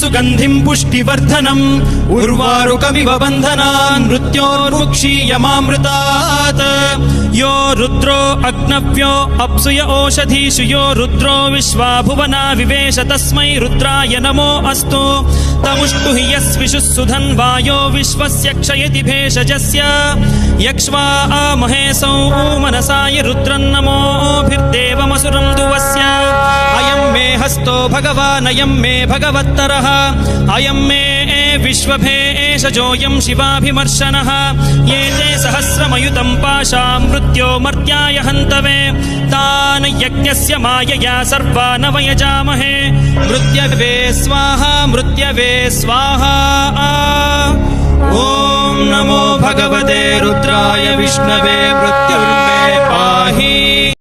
सुगन्धिं पुष्टिवर्धनम् उर्वारुकमिव बन्धनान् मृत्योर्मुक्षीयमामृतात् यो रुद्रो अग्नव्यो अप्सुय ओषधीषु यो रुद्रो विश्वा भुवना विवेश तस्मै रुद्राय नमो अस्तु तमुष्टु हि यस्विषुः सुधन्वायो विश्वस्य क्षयति भेषजस्य यक्ष्वा महेशौ मनसाय रुद्रन्नमोभिर्देवमसुरं दुवस्य अयं मे हस्तो भगवान् अयं मे भगवत्तरः अयं मे विश्वभेषजोऽयं शिवाभिमर्शनः ये ते सहस्रमयुतं पाशां मृत्यो मर्त्याय हन्तवे तान् यज्ञस्य मायया सर्वान् वयजामहे मृत्यवे स्वाहा मृत्यवे स्वाहा ॐ नमो भगवते रुद्राय विष्णवे मृत्युर्मे पाहि